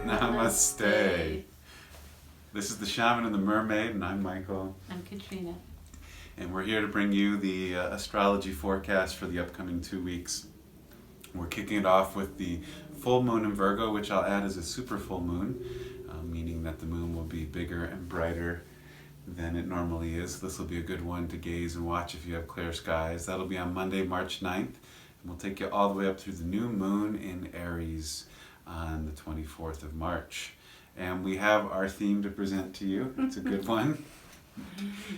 Namaste. This is the Shaman and the Mermaid, and I'm Michael. I'm Katrina. And we're here to bring you the astrology forecast for the upcoming 2 weeks. We're kicking it off with the full moon in Virgo, which I'll add as a super full moon, meaning that the moon will be bigger and brighter than it normally is. This will be a good one to gaze and watch if you have clear skies. That'll be on Monday, March 9th, and we'll take you all the way up through the new moon in Aries on the 24th of March. And we have our theme to present to you. It's a good one.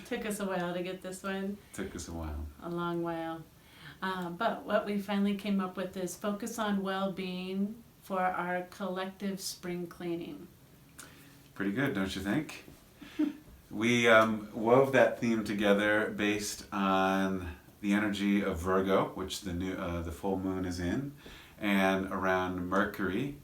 Took us a while to get this one. Took us a while. A long while. But what we finally came up with is focus on well-being for our collective spring cleaning. Pretty good, don't you think? We wove that theme together based on the energy of Virgo, which the full moon is in, and around Mercury,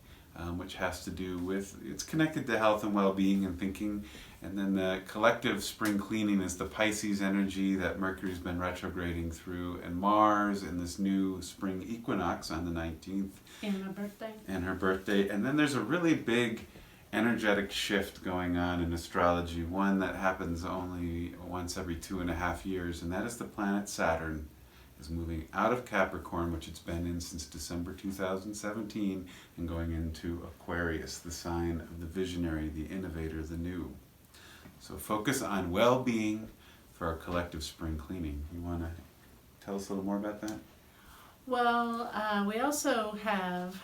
which has to do with, it's connected to health and well-being and thinking. And then the collective spring cleaning is the Pisces energy that Mercury's been retrograding through, and Mars in this new Spring Equinox on the 19th. And her birthday. And her birthday. And then there's a really big energetic shift going on in astrology, one that happens only once every 2.5 years, and that is the planet Saturn is moving out of Capricorn, which it's been in since December 2017, and going into Aquarius, the sign of the visionary, the innovator, the new. So focus on well-being for our collective spring cleaning. You want to tell us a little more about that? Well, we also have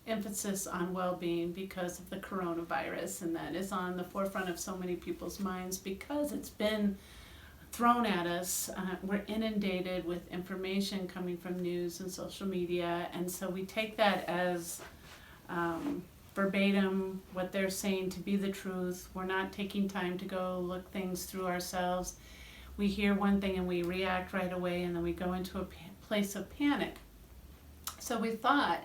emphasis on well-being because of the coronavirus, and that is on the forefront of so many people's minds because it's been thrown at us. We're inundated with information coming from news and social media, and so we take that as verbatim what they're saying to be the truth. We're not taking time to go look things through ourselves. We hear one thing and we react right away, and then we go into a place of panic. So we thought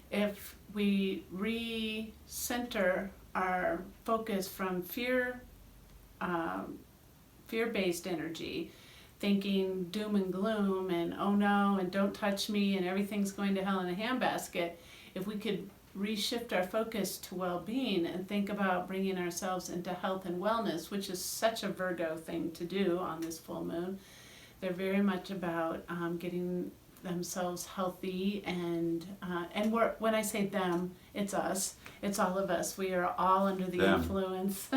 if we recenter our focus from fear-based energy, thinking doom and gloom and oh no and don't touch me and everything's going to hell in a handbasket, if we could reshift our focus to well-being and think about bringing ourselves into health and wellness, which is such a Virgo thing to do on this full moon. They're very much about getting themselves healthy, and when I say them, it's us, it's all of us. We are all under the influence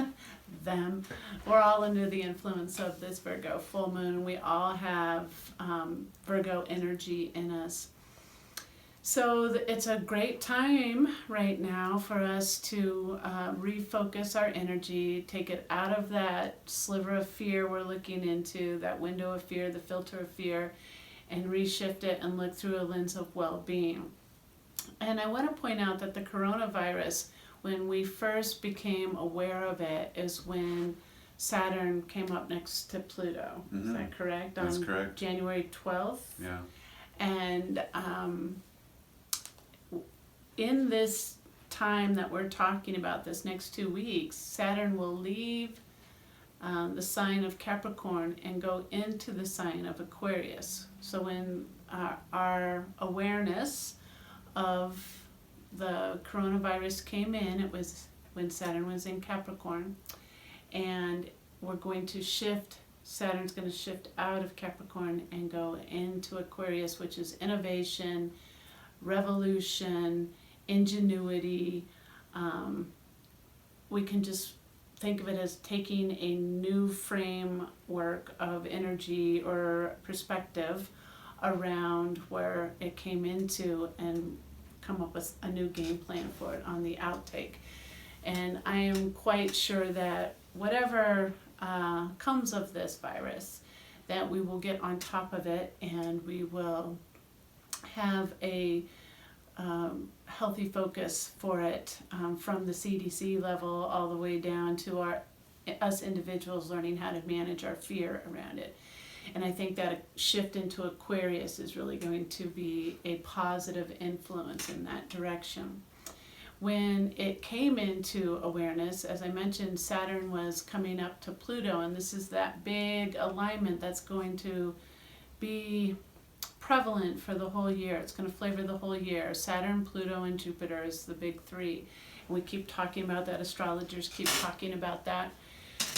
we're all under the influence of this Virgo full moon. We all have Virgo energy in us. So it's a great time right now for us to refocus our energy, take it out of that sliver of fear we're looking into, that window of fear, the filter of fear, and reshift it and look through a lens of well-being. And I want to point out that the coronavirus, when we first became aware of it, is when Saturn came up next to Pluto. Mm-hmm. Is that correct? That's correct. January 12th. Yeah. And in this time that we're talking about, this next 2 weeks, Saturn will leave the sign of Capricorn and go into the sign of Aquarius. So when our awareness of the coronavirus came in, it was when Saturn was in Capricorn, and we're going to shift, Saturn's going to shift out of Capricorn and go into Aquarius, which is innovation, revolution, ingenuity. We can just think of it as taking a new framework of energy or perspective around where it came into and come up with a new game plan for it on the outtake. And I am quite sure that whatever comes of this virus, that we will get on top of it and we will have a healthy focus for it, from the CDC level all the way down to us individuals learning how to manage our fear around it. And I think that a shift into Aquarius is really going to be a positive influence in that direction. When it came into awareness, as I mentioned, Saturn was coming up to Pluto, and this is that big alignment that's going to be prevalent for the whole year. It's going to flavor the whole year. Saturn, Pluto, and Jupiter is the big three. And we keep talking about that. Astrologers keep talking about that.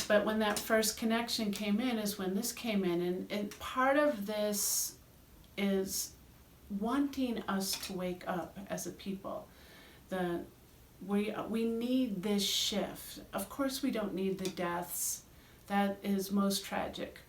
But when that first connection came in is when this came in. And part of this is wanting us to wake up as a people. We need this shift. Of course we don't need the deaths. That is most tragic.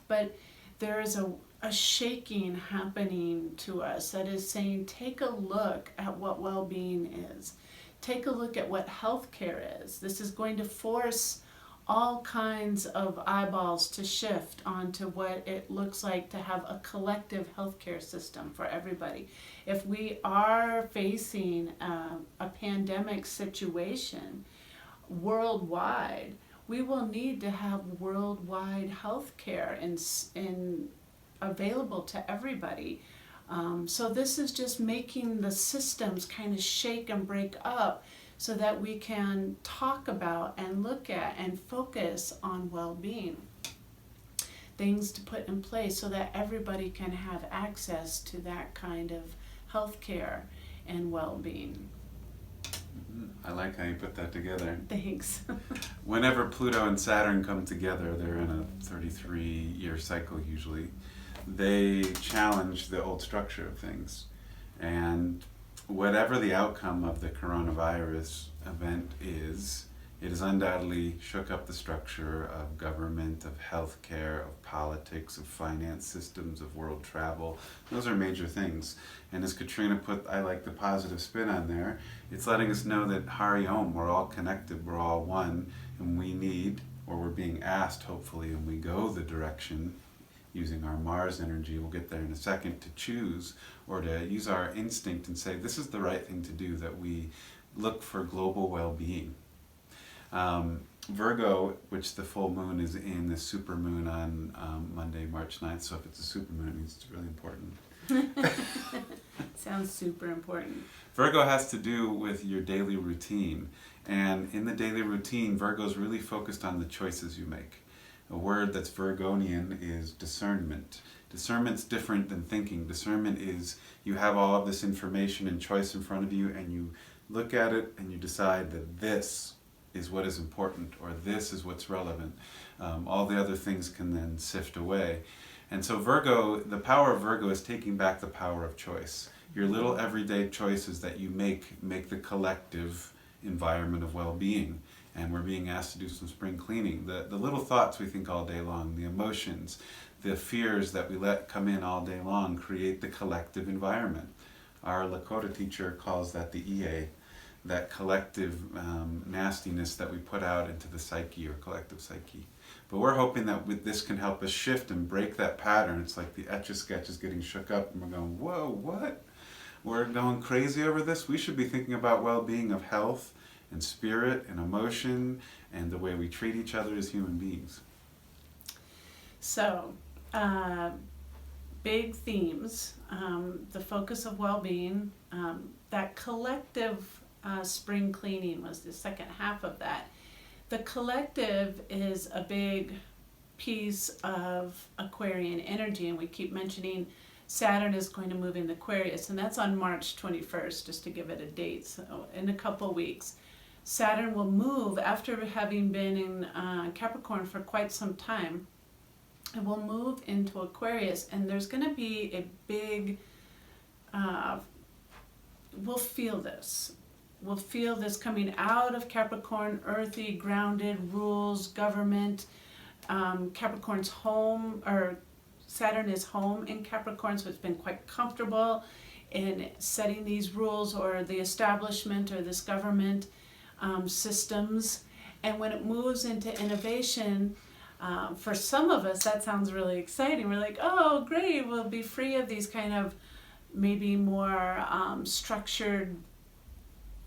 But there is a shaking happening to us that is saying, take a look at what well-being is. Take a look at what healthcare is. This is going to force all kinds of eyeballs to shift onto what it looks like to have a collective healthcare system for everybody. If we are facing a pandemic situation worldwide, we will need to have worldwide healthcare and available to everybody. So this is just making the systems kind of shake and break up so that we can talk about and look at and focus on well-being. Things to put in place so that everybody can have access to that kind of health care and well-being. I like how you put that together. Thanks. Whenever Pluto and Saturn come together, they're in a 33-year cycle usually. They challenge the old structure of things. And whatever the outcome of the coronavirus event is, it has undoubtedly shook up the structure of government, of healthcare, of politics, of finance systems, of world travel. Those are major things. And as Katrina put, I like the positive spin on there, it's letting us know that Hari Om, we're all connected, we're all one, and we need, or we're being asked hopefully, and we go the direction using our Mars energy, we'll get there in a second, to choose or to use our instinct and say this is the right thing to do, that we look for global well-being. Virgo, which the full moon is in, the super moon on Monday, March 9th, so if it's a super moon, it means it's really important. Sounds super important. Virgo has to do with your daily routine, and in the daily routine, Virgo's really focused on the choices you make. A word that's Virgonian is discernment. Discernment's different than thinking. Discernment is you have all of this information and choice in front of you, and you look at it and you decide that this is what is important, or this is what's relevant. All the other things can then sift away. And so Virgo, the power of Virgo is taking back the power of choice. Your little everyday choices that you make the collective environment of well-being. And we're being asked to do some spring cleaning. The little thoughts we think all day long, the emotions, the fears that we let come in all day long create the collective environment. Our Lakota teacher calls that the EA, that collective nastiness that we put out into the psyche, or collective psyche. But we're hoping that with this can help us shift and break that pattern. It's like the Etch-a-Sketch is getting shook up and we're going, whoa, what? We're going crazy over this? We should be thinking about well-being of health and spirit and emotion and the way we treat each other as human beings. So, big themes, the focus of well-being, that collective spring cleaning was the second half of that. The collective is a big piece of Aquarian energy, and we keep mentioning Saturn is going to move into Aquarius, and that's on March 21st, just to give it a date, so in a couple weeks. Saturn will move after having been in Capricorn for quite some time. It will move into Aquarius, and there's going to be a big, we'll feel this. We'll feel this coming out of Capricorn, earthy, grounded, rules, government. Capricorn's home, or Saturn is home in Capricorn, so it's been quite comfortable in setting these rules or the establishment or this government systems. And when it moves into innovation, for some of us that sounds really exciting. We're like, oh great, we'll be free of these kind of maybe more structured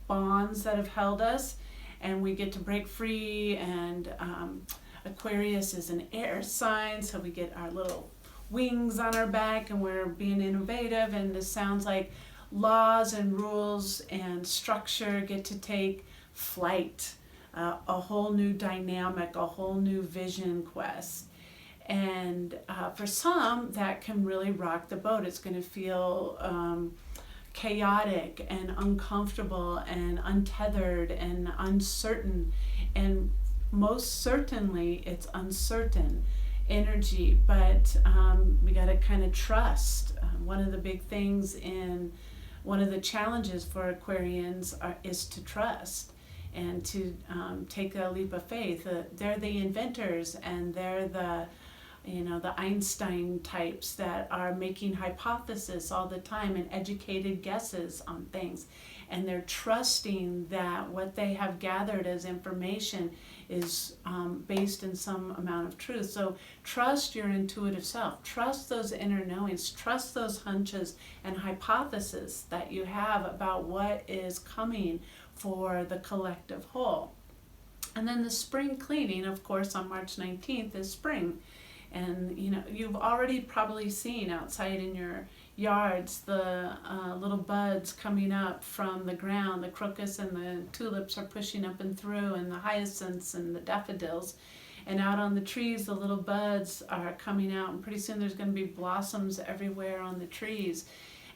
bonds that have held us, and we get to break free. And Aquarius is an air sign, so we get our little wings on our back and we're being innovative, and this sounds like laws and rules and structure get to take flight, a whole new dynamic, a whole new vision quest. And for some, that can really rock the boat. It's going to feel chaotic and uncomfortable and untethered and uncertain. And most certainly, it's uncertain energy, but we got to kind of trust. One of the big things one of the challenges for Aquarians is to trust and to take a leap of faith. They're the inventors, and they're the Einstein types that are making hypotheses all the time and educated guesses on things. And they're trusting that what they have gathered as information is based in some amount of truth. So trust your intuitive self. Trust those inner knowings. Trust those hunches and hypotheses that you have about what is coming for the collective whole. And then the spring cleaning, of course, on March 19th is spring. And you've already probably seen outside in your yards the little buds coming up from the ground. The crocus and the tulips are pushing up and through, and the hyacinths and the daffodils. And out on the trees, the little buds are coming out, and pretty soon there's going to be blossoms everywhere on the trees.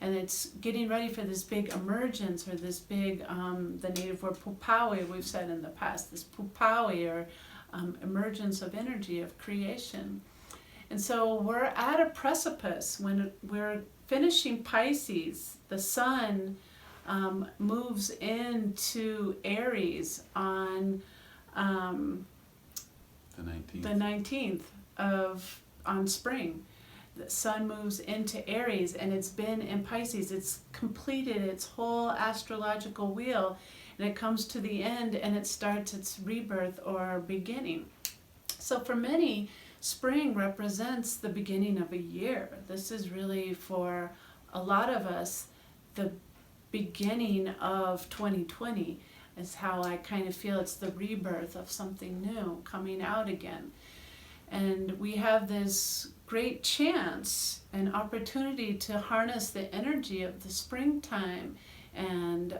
And it's getting ready for this big emergence, or this big, the native word Puhpowee, we've said in the past, this Puhpowee, or emergence of energy, of creation. And so we're at a precipice. When we're finishing Pisces, the sun moves into Aries on the 19th on spring. The sun moves into Aries, and it's been in Pisces. It's completed its whole astrological wheel, and it comes to the end, and it starts its rebirth or beginning. So for many, spring represents the beginning of a year. This is really, for a lot of us, the beginning of 2020 is how I kind of feel. It's the rebirth of something new coming out again. And we have this great chance and opportunity to harness the energy of the springtime and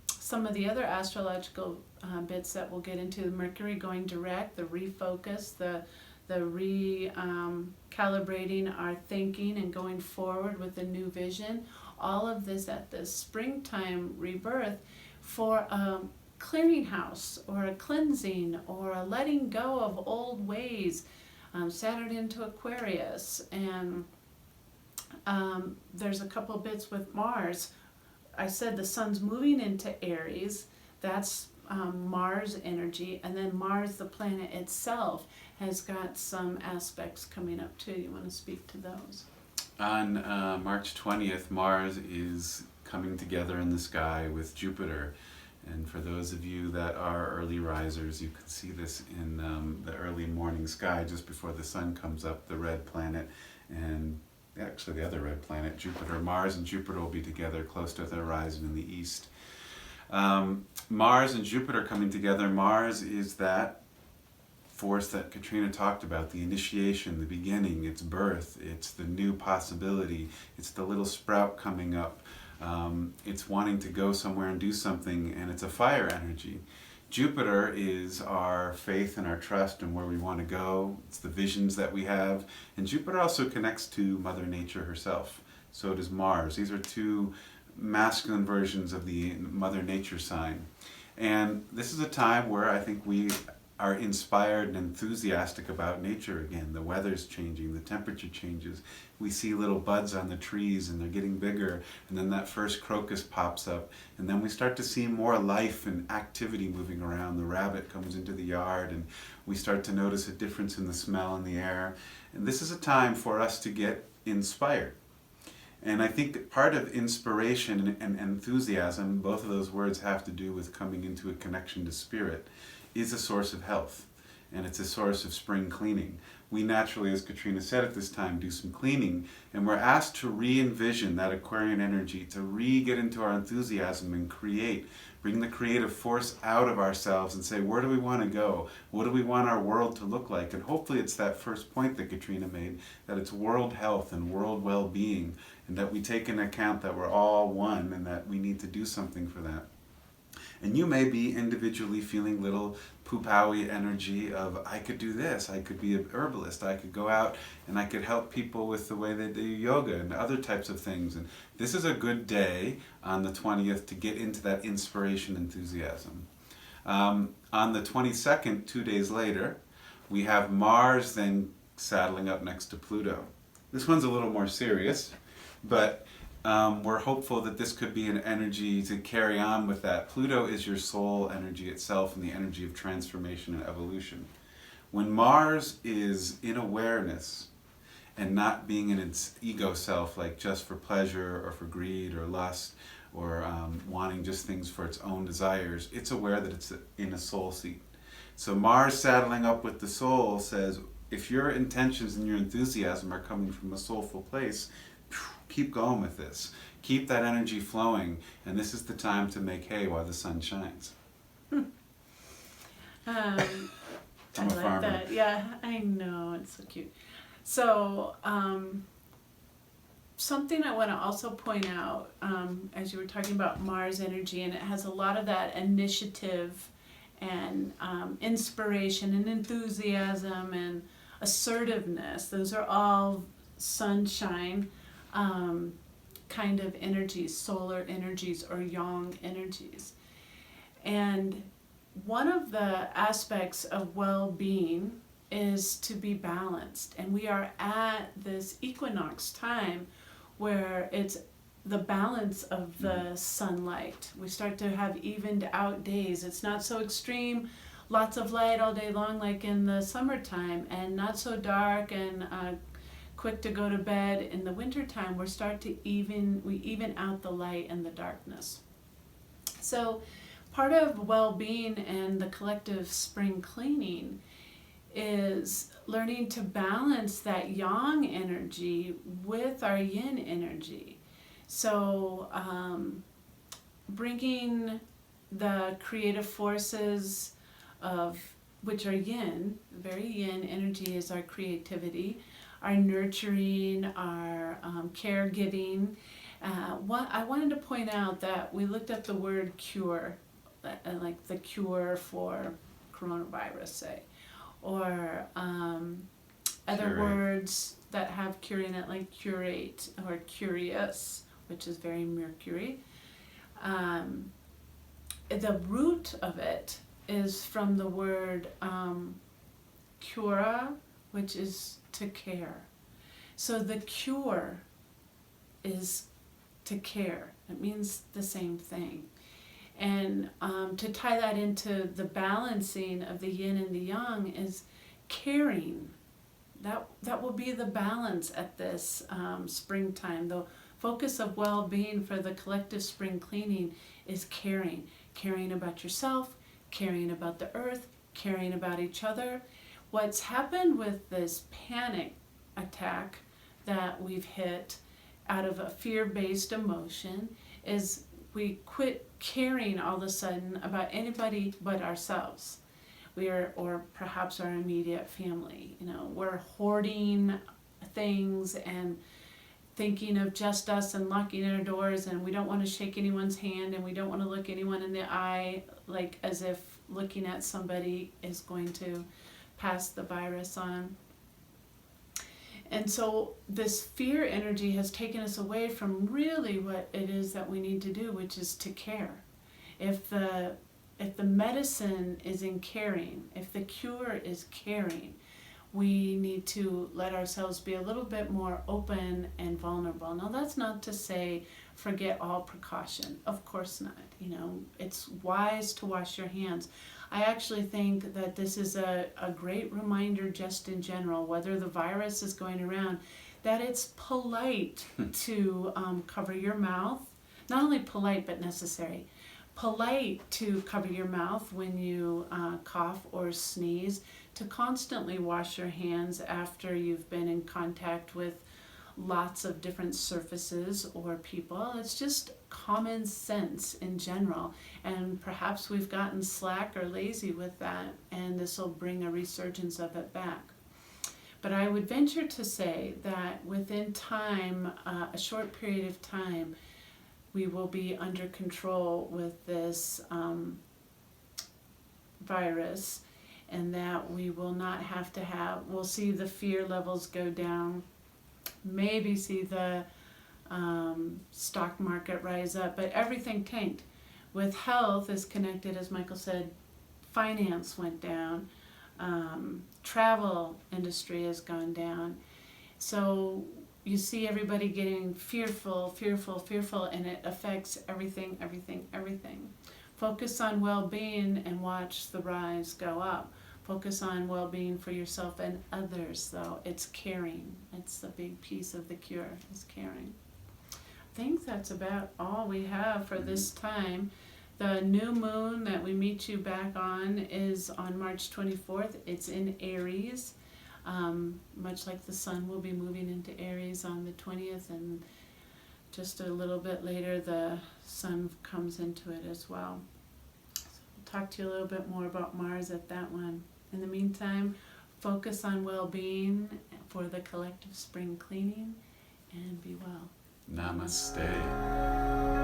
some of the other astrological bits that we'll get into. Mercury going direct, the refocus, the recalibrating our thinking and going forward with a new vision. All of this at the springtime rebirth for a clearinghouse or a cleansing or a letting go of old ways. Saturn into Aquarius, and there's a couple bits with Mars. I said the sun's moving into Aries. That's Mars energy, and then Mars, the planet itself, has got some aspects coming up too. You want to speak to those? On March 20th, Mars is coming together in the sky with Jupiter. And for those of you that are early risers, you can see this in the early morning sky just before the sun comes up, the red planet, and actually the other red planet, Jupiter. Mars and Jupiter will be together close to the horizon in the east. Mars and Jupiter coming together. Mars is that force that Katrina talked about, the initiation, the beginning, it's birth, it's the new possibility, it's the little sprout coming up. It's wanting to go somewhere and do something, and it's a fire energy. Jupiter is our faith and our trust and where we want to go. It's the visions that we have. And Jupiter also connects to Mother Nature herself. So does Mars. These are two masculine versions of the Mother Nature sign. And this is a time where I think we are inspired and enthusiastic about nature again. The weather's changing, the temperature changes. We see little buds on the trees and they're getting bigger, and then that first crocus pops up, and then we start to see more life and activity moving around. The rabbit comes into the yard, and we start to notice a difference in the smell in the air. And this is a time for us to get inspired. And I think that part of inspiration and enthusiasm, both of those words have to do with coming into a connection to spirit, is a source of health, and it's a source of spring cleaning. We naturally, as Katrina said at this time, do some cleaning, and we're asked to re-envision that Aquarian energy, to re-get into our enthusiasm and create, bring the creative force out of ourselves and say, where do we want to go? What do we want our world to look like? And hopefully it's that first point that Katrina made, that it's world health and world well-being, and that we take into account that we're all one and that we need to do something for that. And you may be individually feeling little Puhpowee energy of, I could do this, I could be an herbalist, I could go out and I could help people with the way they do yoga and other types of things. And this is a good day on the 20th to get into that inspiration enthusiasm. On the 22nd, 2 days later, we have Mars then saddling up next to Pluto. This one's a little more serious, but we're hopeful that this could be an energy to carry on with that. Pluto is your soul energy itself and the energy of transformation and evolution. When Mars is in awareness and not being in its ego self, like just for pleasure or for greed or lust or wanting just things for its own desires, it's aware that it's in a soul seat. So Mars saddling up with the soul says, if your intentions and your enthusiasm are coming from a soulful place, keep going with this. Keep that energy flowing, and this is the time to make hay while the sun shines. I I'm a like farmer. that. Yeah, I know. It's so cute. So, something I want to also point out, as you were talking about Mars energy, and it has a lot of that initiative and inspiration and enthusiasm and assertiveness. Those are all sunshine kind of energies, solar energies or yang energies. And one of the aspects of well-being is to be balanced. And we are at this equinox time where it's the balance of the sunlight. We start to have evened out days. It's not so extreme, lots of light all day long like in the summertime, and not so dark and quick to go to bed in the wintertime. We even out the light and the darkness. So part of well-being and the collective spring cleaning is learning to balance that yang energy with our yin energy. So bringing the creative forces of which are yin, very yin energy is our creativity, our nurturing, our caregiving. I wanted to point out that we looked up the word cure, like the cure for coronavirus, say, or other Curate. words that have cure in it, like curate or curious, which is very Mercury. The root of it is from the word cura, which is to care. So the cure is to care. It means the same thing. And to tie that into the balancing of the yin and the yang is caring. That will be the balance at this springtime. The focus of well-being for the collective spring cleaning is caring. Caring about yourself, caring about the earth, caring about each other. What's happened with this panic attack that we've hit out of a fear-based emotion is we quit caring all of a sudden about anybody but ourselves. Or perhaps our immediate family. We're hoarding things and thinking of just us and locking our doors, and we don't want to shake anyone's hand, and we don't want to look anyone in the eye, like as if looking at somebody is going to pass the virus on. And so this fear energy has taken us away from really what it is that we need to do, which is to care. If the medicine is in caring, if the cure is caring, we need to let ourselves be a little bit more open and vulnerable. Now, that's not to say forget all precaution. Of course not. It's wise to wash your hands. I actually think that this is a great reminder just in general, whether the virus is going around, that it's polite to cover your mouth. Not only polite, but necessary. Polite to cover your mouth when you cough or sneeze, to constantly wash your hands after you've been in contact with lots of different surfaces or people. It's just common sense in general, and perhaps we've gotten slack or lazy with that, and this will bring a resurgence of it back. But I would venture to say that within time, a short period of time, we will be under control with this virus, and that we will not have to we'll see the fear levels go down, maybe see the stock market rise up, but everything tanked. With health is connected, as Michael said, finance went down, travel industry has gone down. So you see everybody getting fearful, and it affects everything. Focus on well-being and watch the rise go up. Focus on well-being for yourself and others, though. It's caring. It's the big piece of the cure, is caring. I think that's about all we have for this time. The new moon that we meet you back on is on March 24th. It's in Aries. Much like the sun will be moving into Aries on the 20th, and just a little bit later the sun comes into it as well. So we'll talk to you a little bit more about Mars at that one. In the meantime, focus on well-being for the collective spring cleaning, and be well. Namaste.